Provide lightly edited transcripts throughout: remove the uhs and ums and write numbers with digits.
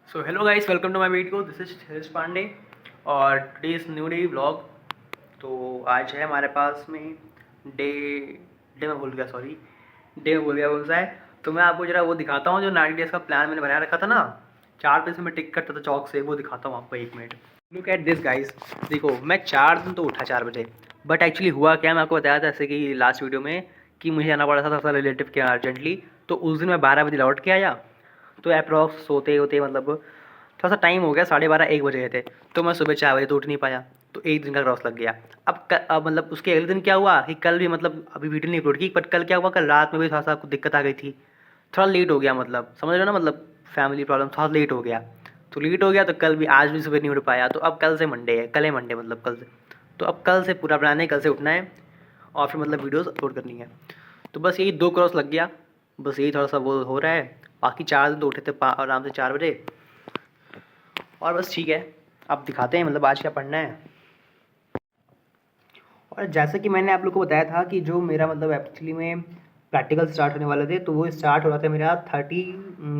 So hello guys, welcome to my video. This is Harish Pandey और today is new day vlog. तो आज है हमारे पास में डे डे में भूल गया, सॉरी, डे में भूल गया कौन सा है। तो मैं आपको जरा वो दिखाता हूँ जो 90 डेज़ का प्लान मैंने बनाया रखा था ना, 4 दिन से मैं टिक करता था चौक से, वो दिखाता हूँ आपको। 1 minute, look at this guys. देखो, मैं 4 दिन तो उठा 4 बजे, बट एक्चुअली हुआ क्या, मैं आपको बताया था जैसे कि लास्ट वीडियो में कि मुझे आना पड़ा था थोड़ा रिलेटिव के यहाँ अर्जेंटली। तो उस दिन मैं 12 बजे लौट के आया। तो अप्रॉक्स सोते होते मतलब थोड़ा सा टाइम हो गया, 12:30 1 बज गए थे। तो मैं सुबह 4 बजे तो उठ नहीं पाया। तो एक दिन का क्रॉस लग गया। अब मतलब उसके अगले दिन क्या हुआ कि कल भी मतलब अभी वीडियो नहीं अपलोड की, बट कल क्या हुआ, कल रात में भी थोड़ा सा कुछ दिक्कत आ गई थी। थोड़ा लेट हो गया, मतलब समझ रहे हो ना, मतलब फैमिली प्रॉब्लम, थोड़ा लेट हो गया। तो लेट हो गया तो कल भी, आज भी सुबह नहीं उठ पाया। तो अब कल से मंडे है, कल है मंडे, मतलब कल से। तो अब कल से पूरा प्लान है, कल से उठना है और फिर मतलब वीडियोज़ अपलोड करनी है। तो बस यही 2 क्रॉस लग गया, बस यही थोड़ा सा वो हो रहा है। बाकी 4 दिन तो उठे थे आराम से 4 बजे। और बस ठीक है, अब दिखाते हैं मतलब आज क्या पढ़ना है। और जैसे कि मैंने आप लोग को बताया था कि जो मेरा मतलब एक्चुअली में प्रैक्टिकल स्टार्ट होने वाले थे, तो वो स्टार्ट हो रहा था मेरा 30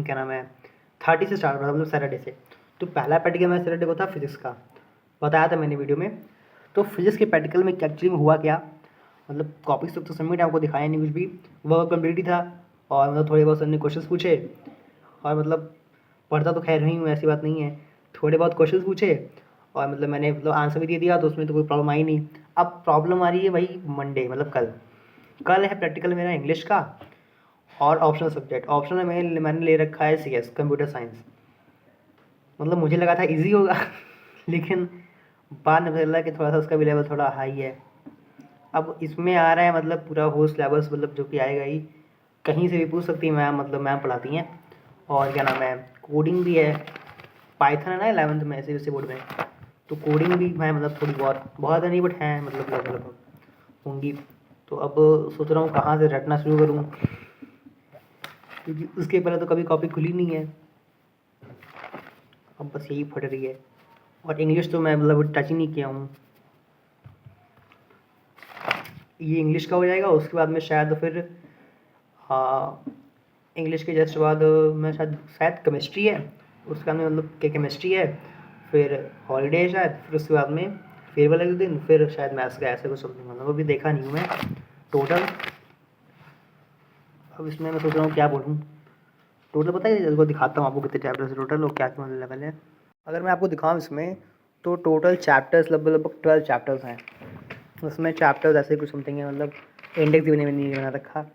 क्या नाम है, 30 से स्टार्ट हो रहा था, मतलब सैटरडे से। तो पहला प्रैक्टिकल मेरा सैटरडे को था फिजिक्स का, बताया था मैंने वीडियो में। तो फिजिक्स के प्रैक्टिकल में एक्चुअली में हुआ क्या, मतलब कॉपीज तो सबमिट आपको दिखाया नहीं कुछ भी, वर्क कंप्लीट ही था। और मतलब थोड़े बहुत सर ने क्वेश्चंस पूछे, और मतलब पढ़ता तो खैर नहीं हूँ, ऐसी बात नहीं है। थोड़े बहुत क्वेश्चंस पूछे और मतलब मैंने मतलब आंसर भी दे दिया, तो उसमें तो कोई प्रॉब्लम आई नहीं। अब प्रॉब्लम आ रही है भाई मंडे, मतलब कल। कल है प्रैक्टिकल मेरा इंग्लिश का और ऑप्शनल सब्जेक्ट। ऑप्शनल में मैंने ले रखा है CS, कंप्यूटर साइंस। मतलब मुझे लगा था इजी होगा लेकिन बाद में पता चला कि थोड़ा सा उसका भी लेवल थोड़ा हाई है। अब इसमें आ रहा है मतलब पूरा हो सिलेबस, मतलब जो कि आएगा ही, कहीं से भी पूछ सकती है मैम, मतलब मैम पढ़ाती हैं। और क्या नाम है, कोडिंग भी है, पाइथन है ना 11th में ऐसे बोर्ड में। तो कोडिंग भी है, मतलब थोड़ी बहुत, बहुत नहीं बट है, मतलब लगभग लगभग होंगी। तो अब सोच रहा हूँ कहाँ से रटना शुरू करूँ, क्योंकि उसके पहले तो कभी कॉपी खुली नहीं है। अब बस यही फट रही है। और इंग्लिश तो मैं मतलब टच ही नहीं किया हूँ। ये इंग्लिश का हो जाएगा, उसके बाद में शायद फिर, हाँ, इंग्लिश के जस्ट बाद मैं शायद शायद केमिस्ट्री है, उसके बाद में मतलब केमिस्ट्री है, फिर हॉलीडे है शायद, फिर उसके बाद में फेयरवेल वाले दिन फिर शायद मैथ्स का, ऐसे कुछ समथिंग, मतलब अभी देखा नहीं हूँ मैं टोटल। अब इसमें मैं सोच रहा हूँ क्या बोलूँ। टोटल पता है, इसको दिखाता हूँ आपको कितने चैप्टर्स टोटल और क्या क्या मतलब लेवल है। अगर मैं आपको दिखाऊँ इसमें, तो टोटल चैप्टर्स लगभग लगभग 12 चैप्टर्स हैं। उसमें चैप्टर्स ऐसे कुछ समथिंग है, मतलब इंडेक्स भी नहीं बना रखा।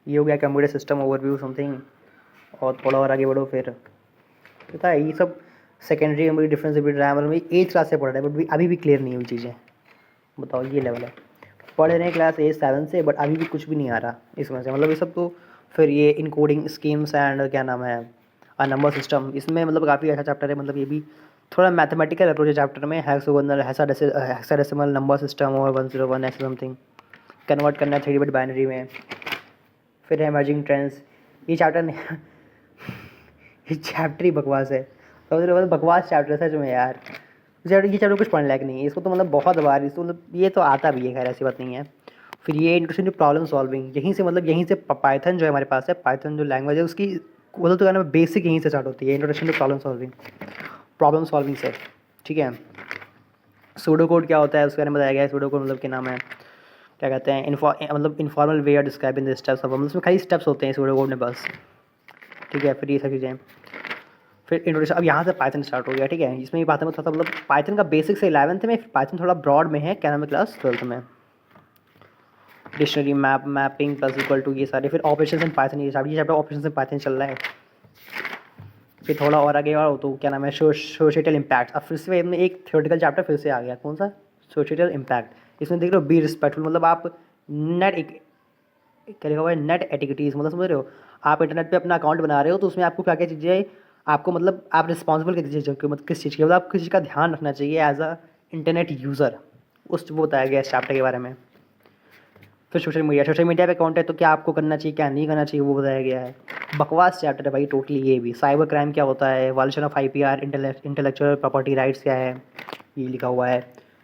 ये हो गया कंप्यूटर सिस्टम ओवरव्यू समथिंग, और थोड़ा और आगे बढ़ो फिर पता है ये सब सेकेंडरी मेमोरी डिफरेंस रैम में 8th क्लास से पढ़ रहे हैं, बट भी अभी भी क्लियर नहीं हुई चीज़ें। बताओ, ये लेवल है। पढ़ रहे हैं क्लास 7 से, बट अभी भी कुछ भी नहीं आ रहा इसमें से, मतलब ये सब। तो फिर ये इनकोडिंग स्कीम्स एंड क्या नाम है, नंबर सिस्टम, इसमें मतलब काफ़ी अच्छा चैप्टर है। मतलब ये भी थोड़ा मैथमेटिकल अप्रोच है चैप्टर में। हेक्साडेसिमल नंबर सिस्टम और 101 ऐसे समथिंग कन्वर्ट करना है 3 बिट बाइनरी में। फिर है इमर्जिंग ट्रेंड्स। ये चैप्टर नहीं ये चैप्टर ही बकवास है, तो बकवास चैप्टर है सच में यार। ये चैप्टर कुछ पढ़ने लायक नहीं है, इसको तो मतलब बहुत बार, इसको मतलब ये तो आता भी है, खैर ऐसी बात नहीं है। फिर ये इंट्रोडक्शन टू प्रॉब्लम सॉल्विंग, यहीं से मतलब यहीं से पाइथन जो है हमारे पास है, पाइथन जो लैंग्वेज है उसकी मतलब तो कहना बेसिक यहीं से स्टार्ट होती है, इंट्रोडक्शन टू प्रॉब्लम सॉल्विंग से। ठीक है, सूडो कोड क्या होता है उसके बारे में बताया गया है। सूडो कोड मतलब क्या नाम है, क्या कहते हैं, मतलब informal way of describing the steps of, मतलब उसमें खाली स्टेप्स होते हैं सूडो कोड में बस। ठीक है, फिर ये सब चीज़ें, फिर इंट्रोडक्शन। अब यहाँ से पाइथन स्टार्ट हो गया। ठीक है, इसमें पाइथन में थोड़ा सा मतलब पाइथन का बेसिक से 11th में, पाइथन थोड़ा ब्रॉड में है, क्या नाम है, क्लास 12th में। Dictionary mapping plus equal to, ये सारे। फिर ऑपरेशन इन पाइथन, ये चैप्टर ऑपरेशन इन पाइथन चल रहा है। फिर थोड़ा और आगे और तो क्या नाम है, सोशल इम्पैक्ट। अब फिर से में एक थियोरेटिकल चैप्टर फिर से आ गया, कौन सा, सोशल इम्पैक्ट। इसमें देख रहे हो, बी रिस्पेक्टफुल, मतलब आप नेट क्या लिखा हुआ है, नेट एटिविटीज़, मतलब समझ रहे हो, आप इंटरनेट पे अपना अकाउंट बना रहे हो, तो उसमें आपको क्या क्या चीज़ें, आपको मतलब आप रिस्पॉन्सिबल किस चीज़ की, मतलब किस चीज़ की, मतलब आप किस चीज़ का ध्यान रखना चाहिए एज अ इंटरनेट यूज़र, उस वो बताया गया इस चैप्टर के बारे में। फिर सोशल मीडिया पे अकाउंट है तो क्या आपको करना चाहिए, क्या नहीं करना चाहिए, वो बताया गया है। बकवास चैप्टर है भाई टोटली ये भी। साइबर क्राइम क्या होता है, violation of IPR, intellectual property rights क्या है, ये लिखा हुआ है।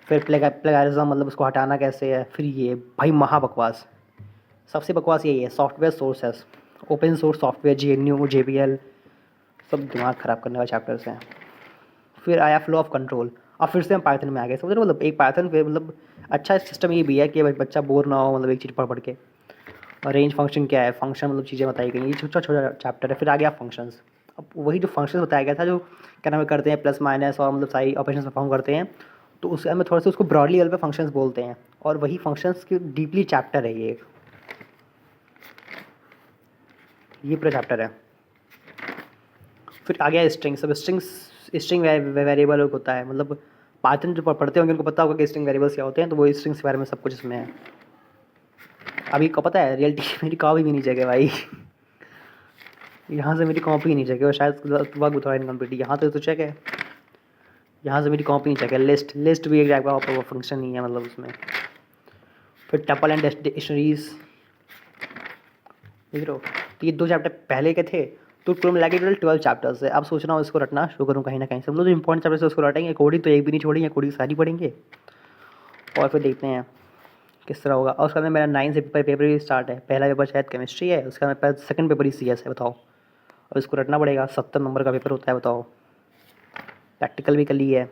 फिर प्लेगरिज्म, मतलब उसको हटाना कैसे है। फिर ये भाई महा बकवास, सबसे बकवास यही है, software sources, open source software, GNU, JBL, सब दिमाग ख़राब करने वाले चैप्टर्स हैं। फिर आया फ्लो ऑफ कंट्रोल। अब फिर से हम पाइथन में आ गए। समझ रहे हो, मतलब एक पाइथन पे मतलब अच्छा सिस्टम ये भी है कि भाई बच्चा बोर ना हो, मतलब एक चीज़ पढ़ के। और रेंज फंक्शन क्या है, फंक्शन मतलब चीज़ें बताई गई, ये छोटा छोटा चैप्टर है। फिर आ गया फंक्शंस। अब वही जो फंक्शंस बताया गया था, जो क्या नाम है करते हैं प्लस माइनस और मतलब सारी ऑपरेशन परफॉर्म करते हैं, तो उससे हमें थोड़ा सा उसको ब्रॉडली लेवल पे फंक्शंस बोलते हैं। और वही फंक्शंस की डीपली चैप्टर है ये पूरा चैप्टर है। फिर आ गया स्ट्रिंग। सब स्ट्रिंग वेरिएबल होता है, मतलब पाइथन जो पढ़ते होंगे उनको पता होगा कि स्ट्रिंग वेरिएबल्स क्या होते हैं, तो वो स्ट्रिंग्स के बारे में सब कुछ इसमें है। अभी को पता है रियलिटी मेरी कॉपी भी नहीं जगह भाई यहाँ से मेरी कॉपी नहीं जगह, और शायद वक्त थोड़ा इनकम्प्लीट। यहाँ तो चेक है, यहाँ से मेरी कॉपी नहीं चेक है। लिस्ट भी एक जगह फंक्शन नहीं है मतलब उसमें। फिर टपल एंड डिक्शनरीज देख रहे हो, तो ये 2 चैप्टर पहले के थे, तो कुल मिला के टोटल 12 चैप्टर्स है। अब सोच रहा हूँ इसको रटना शुरू करूँ कहीं ना कहीं। सब लोग जो इंपॉर्टेंट चैप्टर्स है उसको रटेंगे, कोडिंग तो एक भी नहीं छोड़ेंगे, कोडिंग सारी पढ़ेंगे। और फिर देखते हैं किस तरह होगा। और उसके बाद मेरा 9 से पेपर भी स्टार्ट है। पहला पेपर शायद केमिस्ट्री है, उसका बाद सेकंड पेपर ही CS है, बताओ। और इसको रटना पड़ेगा, 70 नंबर का पेपर होता है, बताओ। प्रैक्टिकल भी कर ली है,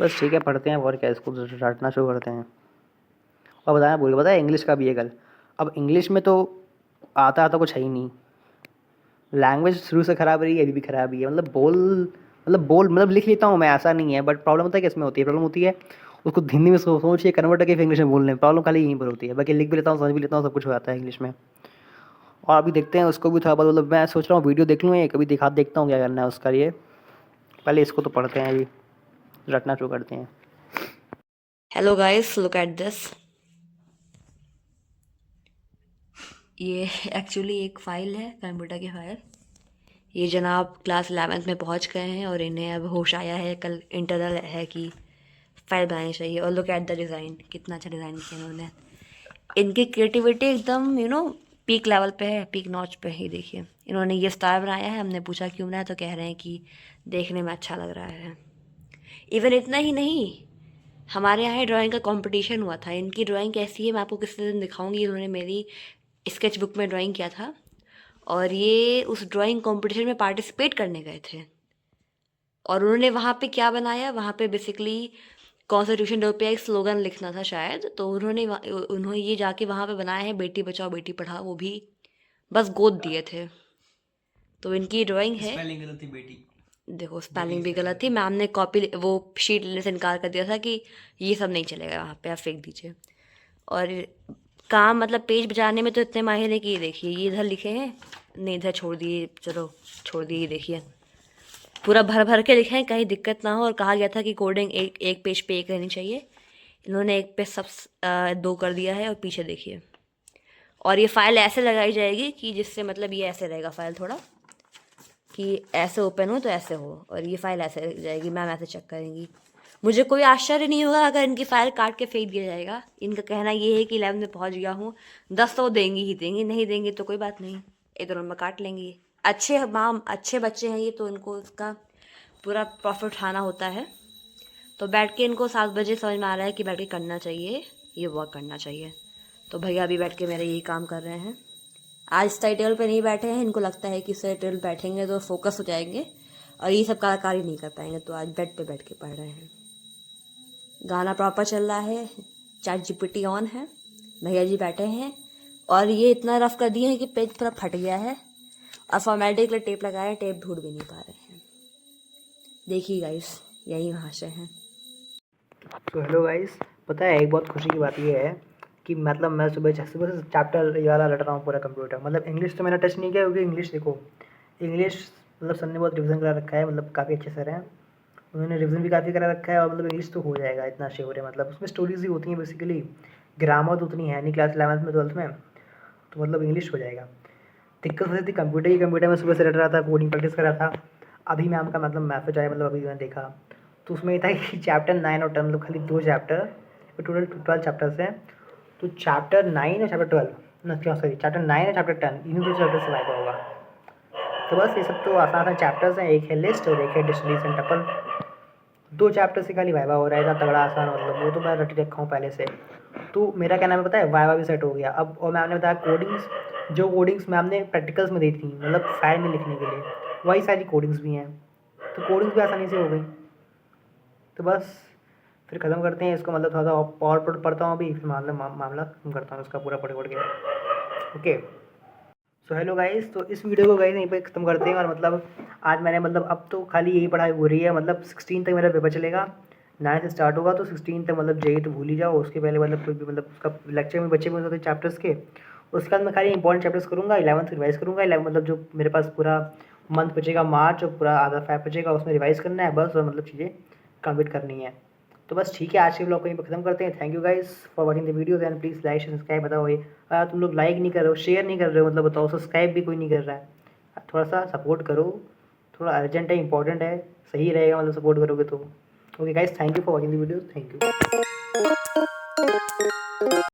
बस ठीक है पढ़ते हैं और क्या, इसको रटना शुरू करते हैं। और बताया भूल गया, पता है इंग्लिश का भी है कल। अब इंग्लिश में तो आता कुछ है ही नहीं। लैंग्वेज शुरू से ख़राब रही है, अभी भी ख़राब ही है। मतलब लिख लेता हूँ मैं, ऐसा नहीं है, बट प्रॉब्लम पता है किसमें होती है? प्रॉब्लम होती है उसको हिंदी में सोच के कन्वर्ट करके फिर इंग्लिश में बोलने में। प्रॉब्लम खाली यहीं पर होती है, बाकी लिख भी लेता हूँ, समझ भी लेता हूँ, सब कुछ हो जाता है इंग्लिश में। और अभी देखते हैं उसको भी थोड़ा बहुत, मतलब मैं सोच रहा हूँ वीडियो देख लूँ, एक कभी देखता हूँ क्या करना है उसका। ये पहले इसको तो पढ़ते हैं, अभी रटना शुरू करते हैं। Hello guys, look at this. ये एक्चुअली एक फ़ाइल है, कंप्यूटर की फ़ाइल। ये जनाब क्लास 11th में पहुंच गए हैं और इन्हें अब होश आया है, कल इंटरनल है कि फ़ाइल बनानी चाहिए। और लुक एट द डिज़ाइन, कितना अच्छा डिज़ाइन किया इन्होंने। इनकी क्रिएटिविटी एकदम पीक लेवल पे है, पीक नॉच पे ही। देखिए इन्होंने ये स्टार बनाया है, हमने पूछा क्यों बनाया, तो कह रहे हैं कि देखने में अच्छा लग रहा है। इवन इतना ही नहीं, हमारे यहाँ ड्राइंग का कंपटीशन हुआ था। इनकी ड्राइंग कैसी है मैं आपको किसी दिन दिखाऊंगी। इन्होंने मेरी स्केच बुक में ड्राइंग किया था और ये उस ड्राइंग कंपटीशन में पार्टिसिपेट करने गए थे। और उन्होंने वहाँ पे क्या बनाया, वहाँ पे बेसिकली कॉन्स्टिट्यूशन डे पे एक स्लोगन लिखना था शायद, तो उन्होंने ये जाके वहाँ पे बनाया है, बेटी बचाओ बेटी पढ़ाओ, वो भी बस गोद दिए थे। तो इनकी ड्राइंग है। स्पेलिंग गलत थी बेटी, देखो स्पेलिंग भी गलत थी, मैम ने कॉपी वो शीट लेने से इनकार कर दिया था कि ये सब नहीं चलेगा, वहाँ पे आप फेंक दीजिए। और काम मतलब पेज बचाने में तो इतने माहिर है कि ये देखिए, ये इधर लिखे हैं, नहीं इधर छोड़ दिए, चलो छोड़ दिए। ये देखिए पूरा भर भर के लिखे हैं, कहीं दिक्कत ना हो। और कहा गया था कि कोडिंग एक एक पेज पे एक रहनी चाहिए, इन्होंने एक पे सब 2 कर दिया है। और पीछे देखिए, और ये फाइल ऐसे लगाई जाएगी कि जिससे मतलब ये ऐसे रहेगा फाइल थोड़ा, कि ऐसे ओपन हो तो ऐसे हो, और ये फाइल ऐसे रह जाएगी, मैम ऐसे चेक करेंगी। मुझे कोई आश्चर्य नहीं होगा अगर इनकी फ़ाइल काट के फेंक दिया जाएगा। इनका कहना ये है कि 11 में पहुंच गया हूँ, 10 तो देंगी ही देंगी, नहीं देंगी तो कोई बात नहीं, इधर उनमें काट लेंगी। अच्छे माम अच्छे बच्चे हैं ये, तो इनको इसका पूरा प्रॉफिट उठाना होता है। तो बैठ के इनको 7 बजे समझ में आ रहा है कि बैठ के करना चाहिए, ये वर्क करना चाहिए। तो भैया अभी बैठ के मेरा यही काम कर रहे हैं। आज स्टडी टेबल पे नहीं बैठे हैं, इनको लगता है कि स्टडी टेबल बैठेंगे तो फोकस हो जाएंगे और ये सब कलाकारी नहीं कर पाएंगे, तो आज बेड पे बैठ के पढ़ रहे हैं। गाना प्रॉपर चल रहा है, चैट जीपीटी ऑन है, भैया जी बैठे हैं। और ये इतना रफ कर दिए हैं कि पेज पूरा फट गया है, और फॉर्मेलिटी के लिए टेप लगाए, टेप ढूंढ भी नहीं पा रहे हैं। देखिए गाइस, यही भाषा है। तो हेलो गाइस, पता है एक बहुत खुशी की बात ये है कि मतलब मैं सुबह सुबह से चैप्टर ये वाला रट रहा हूँ पूरा कंप्यूटर। मतलब इंग्लिश तो मैंने टच नहीं किया, क्योंकि इंग्लिश देखो, इंग्लिश मतलब सर ने बहुत रिविज़न करा रखा है, मतलब काफ़ी अच्छे सर हैं, उन्होंने रिविज़न भी काफ़ी करा रखा है। और मतलब इंग्लिश तो हो जाएगा, इतना श्योर है। मतलब उसमें स्टोरीज ही होती हैं बेसिकली, ग्रामर तो उतनी है नहीं क्लास 11th में 12th में, तो मतलब इंग्लिश हो जाएगा। दिक्कत होती थी कंप्यूटर में सुबह से रट रहा था, कोडिंग प्रैक्टिस कर रहा था। अभी मैम का मतलब मैसेज आया, मतलब अभी मैंने देखा, तो उसमें ये था कि चैप्टर 9 और 10, मतलब खाली 2 चैप्टर, टोटल 12 चैप्टर्स हैं। तो चैप्टर 9 और चैप्टर 12 ना, क्या सॉरी, चैप्टर 9 और चैप्टर 10, इन्हीं 2 चैप्टर से वाइपा होगा। तो बस ये सब तो आसान आसान चैप्टर्स हैं, एक है लिस्ट और एक है डिक्शनरीज एंड टपल। 2 चैप्टर से खाली वाइवा हो रहा है, इतना तगड़ा आसान, मतलब वो तो मैं रट रखा हूँ पहले से। तो मेरा क्या नाम है पता है, वाइवा भी सेट हो गया अब। और मैम ने बताया कोडिंग्स, जो कोडिंग्स मैम ने प्रैक्टिकल्स में दी थी, मतलब फाइल में लिखने के लिए, वही सारी कोडिंग्स भी हैं, तो कोडिंग्स भी आसानी से हो गई। तो बस फिर ख़त्म करते हैं इसको, मतलब थोड़ा सा और पढ़ता हूँ अभी, फिर मामला खत्म करता हूँ इसका पूरा पढ़ के। ओके, सो हेलो गाइस, तो इस वीडियो को गाइस यहीं पे ख़त्म करते हैं। और मतलब आज मैंने मतलब अब तो खाली यही पढ़ाई हो रही है, मतलब 16 तक मेरा पेपर चलेगा, 9 से स्टार्ट होगा, तो 16 तक मतलब जेई तो भूल ही जाओ। उसके पहले मतलब कोई भी मतलब उसका लेक्चर में बच्चे में होते चैप्टर्स के, उसके बाद मैं खाली इंपॉर्टेंट चैप्टर्स करूँगा। 11th रिवाइज करूँगा। 11 मतलब जो मेरे पास पूरा मंथ बचेगा मार्च, और पूरा आधा फैब बचेगा, उसमें रिवाइज करना है बस, और मतलब चीज़ें कंप्लीट करनी है। तो बस ठीक है, आज के ब्लॉग को यहीं पर खत्म करते हैं। Thank you guys for watching the videos and please like subscribe. बताओ ये तुम लोग लाइक नहीं कर रहे हो, शेयर नहीं कर रहे हो, मतलब बताओ सब्सक्राइब भी कोई नहीं कर रहा है। थोड़ा सा सपोर्ट करो, थोड़ा अर्जेंट है, इंपॉर्टेंट है, सही रहेगा मतलब सपोर्ट करोगे तो। Okay guys, thank you for watching the video, thank you.